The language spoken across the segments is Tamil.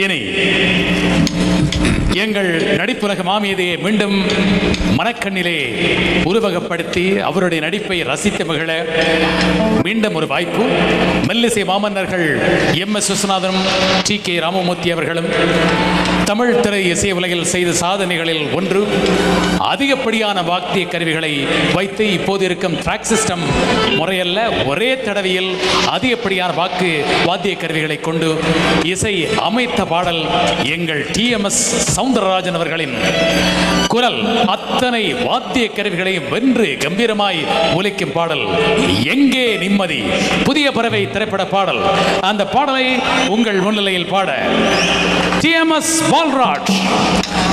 இனி எங்கள் நடிப்புலக மாமேதையை மீண்டும் மனக்கண்ணிலே உருவகப்படுத்தி அவருடைய நடிப்பை ரசித்து மகிழ மீண்டும் ஒரு வாய்ப்பு. மெல்லிசை மாமன்னர்கள் MS விஸ்வநாதனும் TK ராமமூர்த்தி அவர்களும் தமிழ் திரை இசை உலகில் செய்த சாதனைகளில் ஒன்று அதிகப்படியான வாத்திய கருவிகளை வைத்து இப்போது இருக்கும் ட்ராக் சிஸ்டம் முறையல்ல, ஒரே தடவையில் அதிகப்படியான வாத்திய கருவிகளை கொண்டு இசை அமைத்த பாடல் எங்கள் TMS சவுந்தரராஜன் அவர்களின் குரல் அத்தனை வாத்திய கருவிகளையும் வென்று கம்பீரமாய் ஒலிக்கும் பாடல் எங்கே நிம்மதி, புதிய பறவை திரைப்பட பாடல். அந்த பாடலை உங்கள் முன்னிலையில் பாட TMS பால்ராஜ்.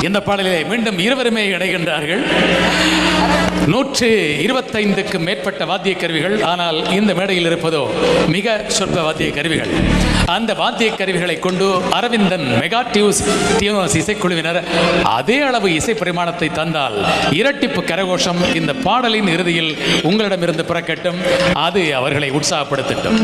இந்த பாடலிலே மீண்டும் இருவருமே இணைகின்றார்கள். 125க்கு மேற்பட்ட வாத்திய கருவிகள், ஆனால் இந்த மேடையில் இருப்பதோ மிக சொற்ப வாத்திய கருவிகள். அந்த வாத்திய கருவிகளை கொண்டு அரவிந்தன் மெகா டியூன்ஸ் இசைக்குழுவினர் அதே அளவு இசை பரிமாணத்தை தந்தால் இரட்டிப்பு கரகோஷம் இந்த பாடலின் இறுதியில் உங்களிடமிருந்து பிறக்கட்டும். அது அவர்களை உற்சாகப்படுத்தட்டும்.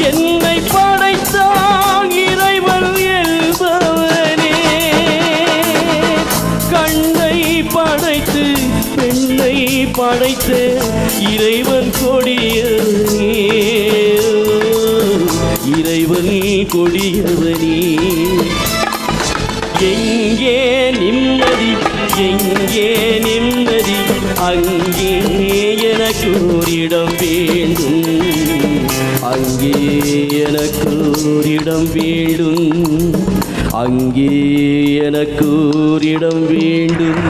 என்னை படைத்தான் இறைவன் என்பவனே, கண்ணை படைத்து பெண்ணை படைத்த இறைவன் கொடியவனே, இறைவன் கொடியவனே. எங்கே நிம்மதி, எங்கே நிம்மதி, அங்கே எனக்கு ஓரிடம் வேண்டும், அங்கே எனக்கு ஓரிடம் வேண்டும், அங்கே எனக்கு ஓரிடம் வேண்டும்.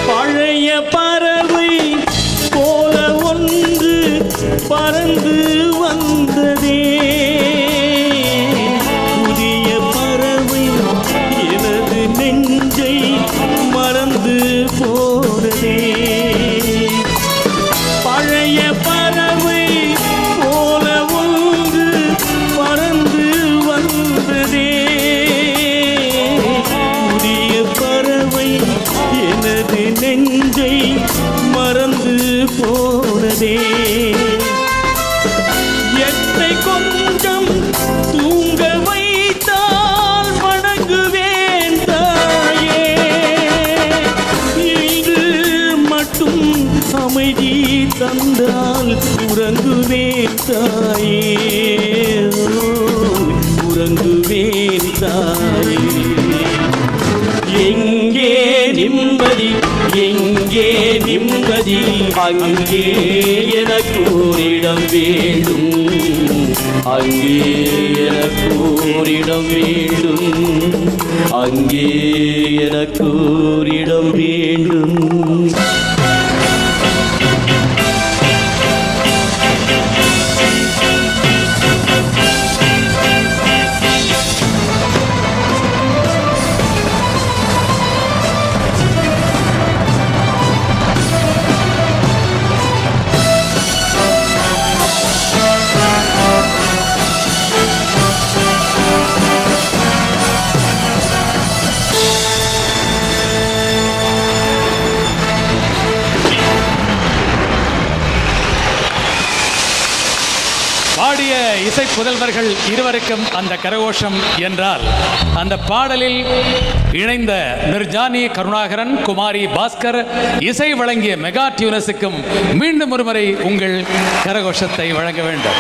பழைய பறவை போல ஒன்று பறந்து வந்ததே, புதிய பறவை எனது நெஞ்சை மறந்து போனதே. பழைய பறவை போல ஒன்று பறந்து வந்ததே, புதிய பறவை எனது நெஞ்சை மறந்து போனதே. என்னை கொஞ்சம் தூங்க வைத்தால் வணங்குவேன் தாயே, இன்று மட்டும் அமைதி தந்தால் உறங்குவேன் தாயே, உறங்குவேன் தாயே. எங்கே நிம்மதி, எங்கே நிம்மதி, அங்கே எனக்கு ஓரிடம் வேண்டும், அங்கே எனக்கு ஓரிடம் வேண்டும், அங்கே எனக்கு ஓரிடம் வேண்டும். பாடிய இசை புதல்வர்கள் இருவருக்கும் அந்த கரகோஷம் என்றால், அந்த பாடலில் இணைந்த நிர்ஜானி கருணாகரன், குமாரி பாஸ்கர், இசை வழங்கிய மெகா டியூனஸுக்கும் மீண்டும் ஒருமுறை உங்கள் கரகோஷத்தை வழங்க வேண்டும்.